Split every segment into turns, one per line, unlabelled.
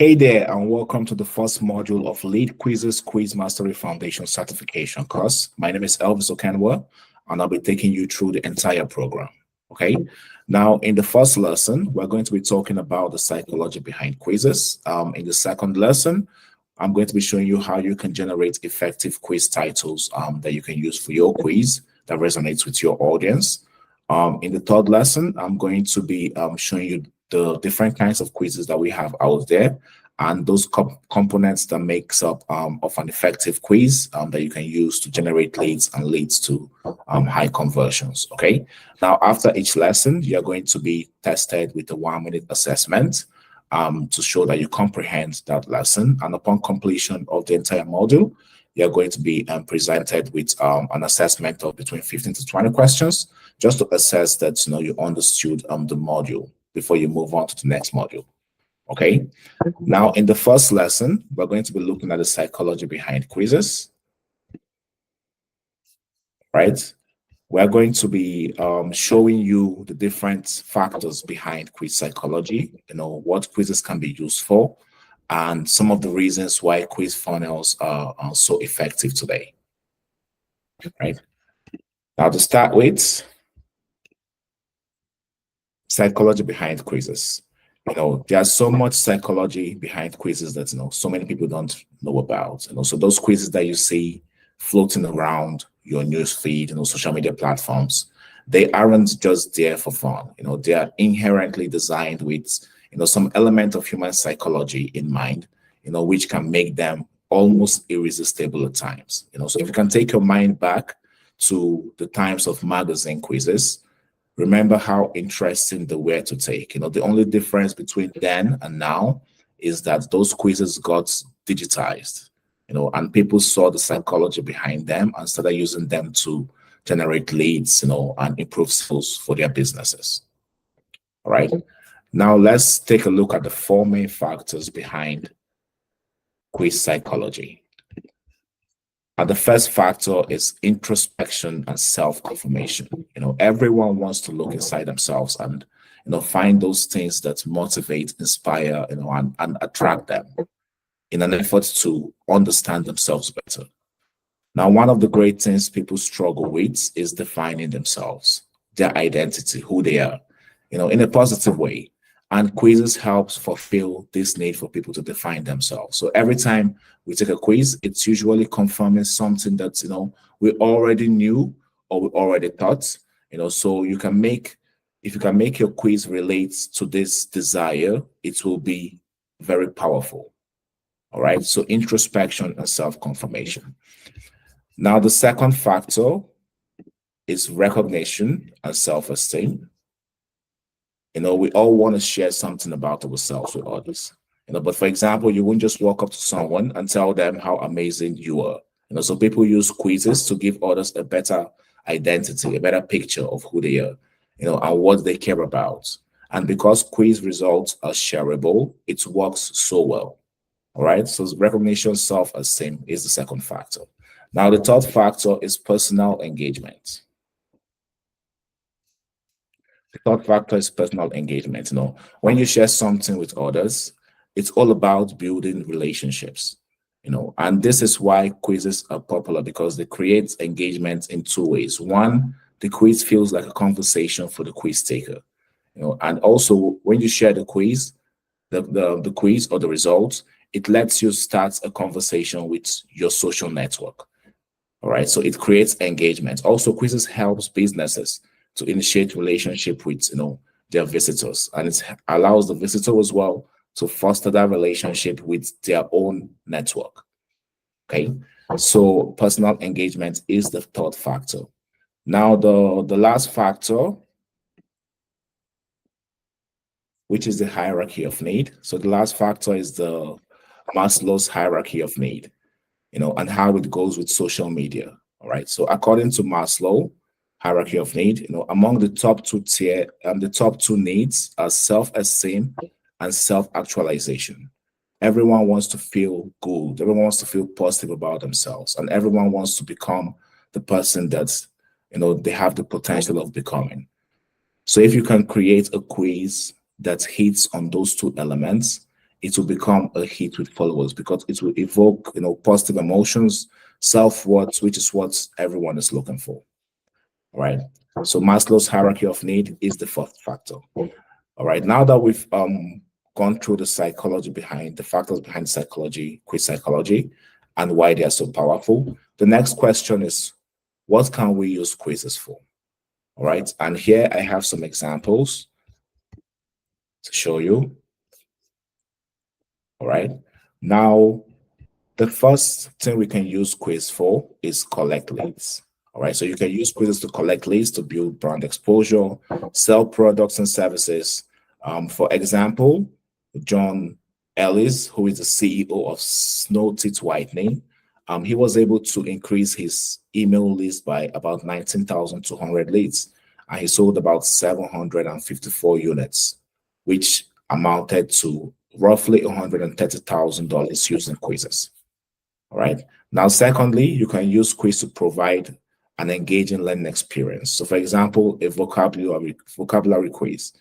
Hey there, and welcome to the first module of LeadQuizzes Quiz Mastery Foundation Certification course. My name is Elvis Okanwa, and I'll be taking you through the entire program. Okay. Now, in the first lesson, we're going to be talking about the psychology behind quizzes. In the second lesson, I'm going to be showing you how you can generate effective quiz titles that you can use for your quiz that resonates with your audience. In the third lesson, I'm going to be showing you the different kinds of quizzes that we have out there and those components that makes up of an effective quiz that you can use to generate leads and leads to high conversions. Okay. Now, after each lesson, you're going to be tested with a 1-minute assessment to show that you comprehend that lesson. And upon completion of the entire module, you're going to be presented with an assessment of between 15 to 20 questions, just to assess that you understood the module before you move on to the next module. Okay. Now, in the first lesson, we're going to be looking at the psychology behind quizzes. Right. We're going to be showing you the different factors behind quiz psychology, what quizzes can be used for, and some of the reasons why quiz funnels are so effective today. Right. Now, to start with, psychology behind quizzes. There's so much psychology behind quizzes that so many people don't know about. So those quizzes that you see floating around your news feed, social media platforms, they aren't just there for fun. They are inherently designed with some element of human psychology in mind, which can make them almost irresistible at times. So if you can take your mind back to the times of magazine quizzes, remember how interesting they were to take. The only difference between then and now is that those quizzes got digitized, and people saw the psychology behind them and started using them to generate leads, and improve sales for their businesses. All right. Now let's take a look at the 4 main factors behind quiz psychology. And the first factor is introspection and self-confirmation. Everyone wants to look inside themselves and, find those things that motivate, inspire, and attract them in an effort to understand themselves better. Now, one of the great things people struggle with is defining themselves, their identity, who they are, in a positive way. And quizzes helps fulfill this need for people to define themselves. So every time we take a quiz, it's usually confirming something that, we already knew or we already thought, so you can make, if you can make your quiz relate to this desire, it will be very powerful. All right. So introspection and self-confirmation. Now, the second factor is recognition and self-esteem. We all want to share something about ourselves with others. But for example, you wouldn't just walk up to someone and tell them how amazing you are. So people use quizzes to give others a better identity, a better picture of who they are, and what they care about. And because quiz results are shareable, it works so well. All right. So recognition, self-esteem is the second factor. Now, the third factor is personal engagement. The third factor is personal engagement. When you share something with others, it's all about building relationships, and this is why quizzes are popular, because they create engagement in 2 ways. One, the quiz feels like a conversation for the quiz taker, and also when you share the quiz, the quiz or the results, it lets you start a conversation with your social network. All right. So it creates engagement. Also, quizzes helps businesses to initiate relationship with, their visitors, and it allows the visitor as well to foster that relationship with their own network. Okay. So personal engagement is the third factor. Now, the last factor, which is the hierarchy of need. So the last factor is the Maslow's hierarchy of need, and how it goes with social media. All right. So according to Maslow hierarchy of need, among the top 2 tier, the top 2 needs are self-esteem and self-actualization. Everyone wants to feel good. Everyone wants to feel positive about themselves, and everyone wants to become the person that, they have the potential of becoming. So if you can create a quiz that hits on those 2 elements, it will become a hit with followers because it will evoke, positive emotions, self-worth, which is what everyone is looking for. All right. So Maslow's hierarchy of need is the fourth factor. All right. Now that we've gone through the psychology behind the factors behind psychology, quiz psychology, and why they are so powerful, the next question is, what can we use quizzes for? All right. And here I have some examples to show you. All right. Now, the first thing we can use quiz for is collect leads. All right. So you can use quizzes to collect leads to build brand exposure, sell products and services. For example, John Ellis, who is the CEO of Snow Teeth Whitening, he was able to increase his email list by about 19,200 leads, and he sold about 754 units, which amounted to roughly $130,000 using quizzes. All right. Now, secondly, you can use quiz to provide an engaging learning experience. So, for example, a vocabulary quiz.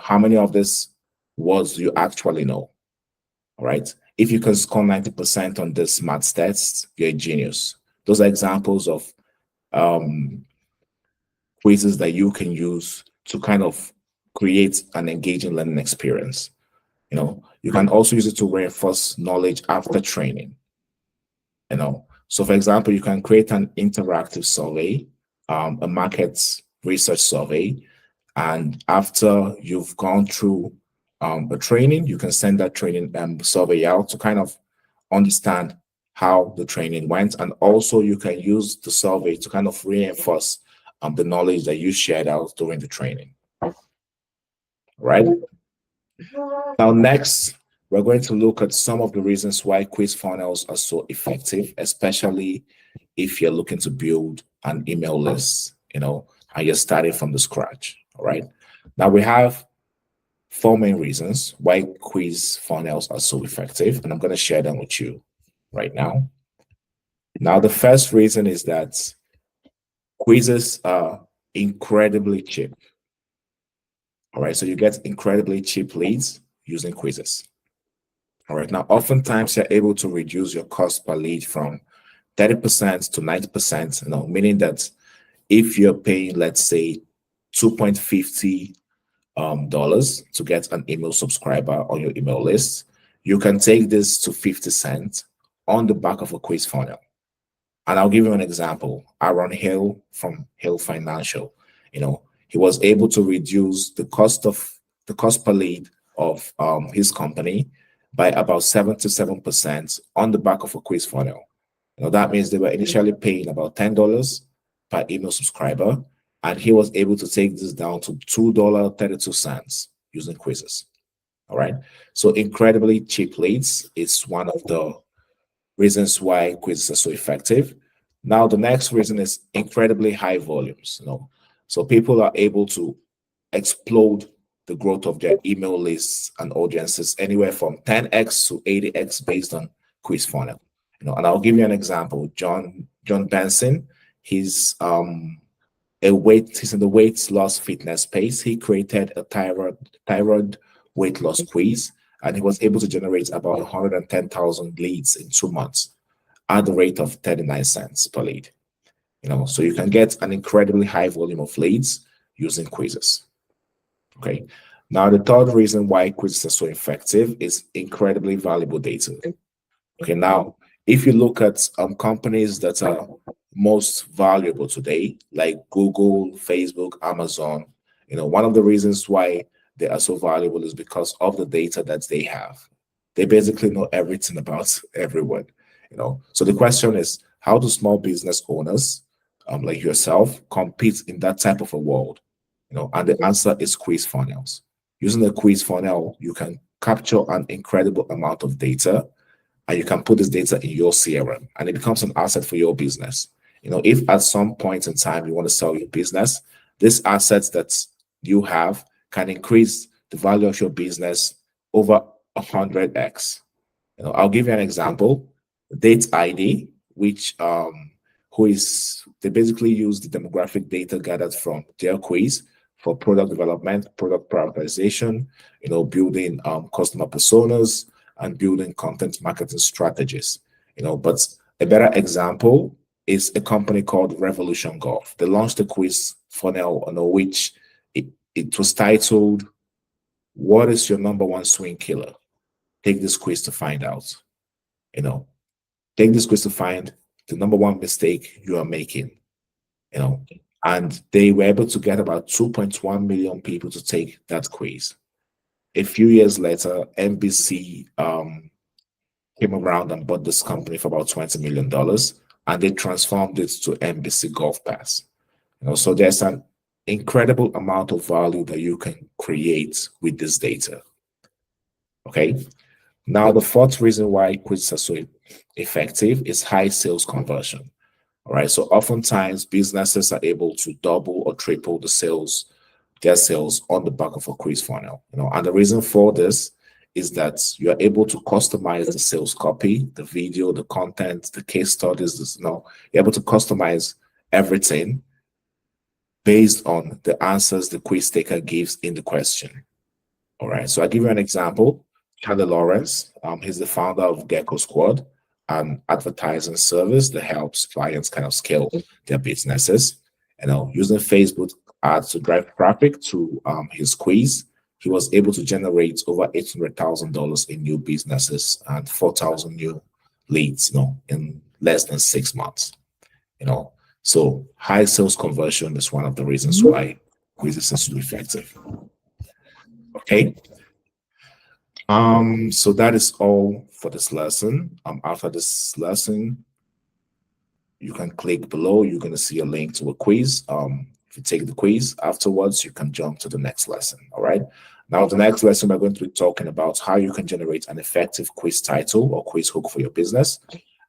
How many of these words do you actually know? All right. If you can score 90% on this math test, you're a genius. Those are examples of quizzes that you can use to kind of create an engaging learning experience. You can also use it to reinforce knowledge after training. So for example, you can create an interactive survey, a market research survey, and after you've gone through a training, you can send that training survey out to kind of understand how the training went, and also you can use the survey to kind of reinforce the knowledge that you shared out during the training. Right? Now, next, we're going to look at some of the reasons why quiz funnels are so effective, especially if you're looking to build an email list, and you're starting from the scratch. All right. Now, we have 4 main reasons why quiz funnels are so effective, and I'm going to share them with you right now. Now, the first reason is that quizzes are incredibly cheap. All right. So you get incredibly cheap leads using quizzes. All right. Now, oftentimes you're able to reduce your cost per lead from 30% to 90%, meaning that if you're paying, let's say, $2.50 to get an email subscriber on your email list, you can take this to 50 cents on the back of a quiz funnel. And I'll give you an example. Aaron Hill from Hill Financial, he was able to reduce the cost per lead of his company by about 77% on the back of a quiz funnel. That means they were initially paying about $10 per email subscriber, and he was able to take this down to $2.32 using quizzes. All right. So incredibly cheap leads is one of the reasons why quizzes are so effective. Now, the next reason is incredibly high volumes. So people are able to explode the growth of their email lists and audiences anywhere from 10x to 80x based on quiz funnel. And I'll give you an example. John Benson, he's in the weight loss fitness space. He created a thyroid weight loss quiz, and he was able to generate about 110,000 leads in 2 months at the rate of 39 cents per lead. So you can get an incredibly high volume of leads using quizzes. Okay. Now, the third reason why quizzes are so effective is incredibly valuable data. Okay. Now, if you look at companies that are most valuable today, like Google, Facebook, Amazon, one of the reasons why they are so valuable is because of the data that they have. They basically know everything about everyone. So the question is, how do small business owners like yourself compete in that type of a world? And the answer is quiz funnels. Using a quiz funnel, you can capture an incredible amount of data, and you can put this data in your CRM, and it becomes an asset for your business. If at some point in time you want to sell your business, these assets that you have can increase the value of your business over 100x. I'll give you an example. Date ID, which they basically use the demographic data gathered from their quiz for product development, product prioritization, building customer personas, and building content marketing strategies. But a better example is a company called Revolution Golf. They launched a quiz funnel on which it was titled, "What is your number one swing killer? Take this quiz to find out." Take this quiz to find the number one mistake you are making. And they were able to get about 2.1 million people to take that quiz. A few years later, NBC came around and bought this company for about $20 million, and they transformed it to NBC Golf Pass. So there's an incredible amount of value that you can create with this data. Okay. Now, the fourth reason why quizzes are so effective is high sales conversion. All right. So oftentimes businesses are able to double or triple their sales on the back of a quiz funnel. And the reason for this is that you are able to customize the sales copy, the video, the content, the case studies. You're able to customize everything based on the answers the quiz taker gives in the question. All right. So I'll give you an example. Charlie Lawrence, he's the founder of Gecko Squad, an advertising service that helps clients kind of scale their businesses. Using Facebook ads to drive traffic to his quiz, he was able to generate over $800,000 in new businesses and 4,000 new leads, in less than 6 months. So high sales conversion is one of the reasons why quizzes are so effective. Okay. So that is all for this lesson. After this lesson, you can click below. You're going to see a link to a quiz. If you take the quiz afterwards, you can jump to the next lesson. All right. Now, the next lesson, we're going to be talking about how you can generate an effective quiz title or quiz hook for your business.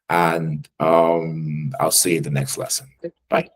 And I'll see you in the next lesson. Bye.